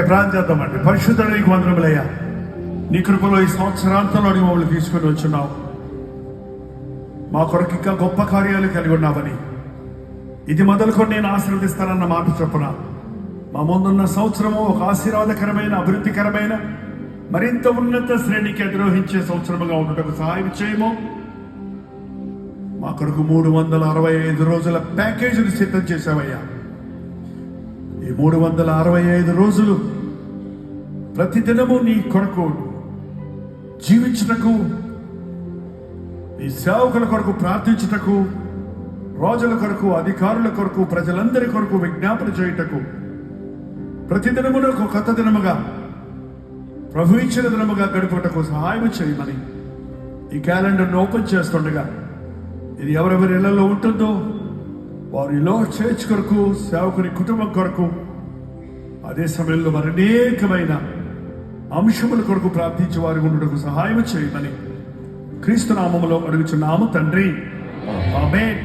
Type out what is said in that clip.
ప్రార్థన చేద్దామండి. పరిశుద్ధుడా నీకు వందనములయ్యా. నీ కృపలో ఈ సంవత్సరాంతంలో మమ్మల్ని తీసుకుని వచ్చున్నావు. మా కొరకు ఇంకా గొప్ప కార్యాలు కలిగి ఉన్నావని, ఇది మొదలుకొని నేను ఆశీర్వదిస్తానన్న మాట చొప్పున మా ముందున్న సంవత్సరము ఒక ఆశీర్వాదకరమైన, అభివృద్ధికరమైన, మరింత ఉన్నత శ్రేణికి అధిరోహించే సంవత్సరముగా ఉండటకు సహాయం చేయము. మా కొరకు 365 రోజుల ప్యాకేజీని సిద్ధం చేశావయ్యా. ఈ 365 రోజులు ప్రతిదినము నీ కొరకు జీవించుటకు, నీ సేవకుల కొరకు ప్రార్థించుటకు, రాజుల కొరకు, అధికారుల కొరకు, ప్రజలందరి కొరకు విజ్ఞాపన చేయుటకు, ప్రతిదినమును ఒక కొత్త దినముగా, ప్రభు ఇచ్చిన దినముగా గడుపుటకు సహాయం చేయమని ఈ క్యాలెండర్ను ఓపెన్ చేస్తుండగా, ఇది ఎవరెవరి ఇళ్లలో ఉంటుందో వారిలో చర్చ్ కొరకు, సేవకుని కుటుంబం కొరకు, అదే సమయంలో మరి అనేకమైన అంశముల కొరకు ప్రార్థించే వారి ఉండటకు సహాయం చేయమని క్రీస్తు నామములో అడుగుచున్నాము తండ్రి. ఆమేన్.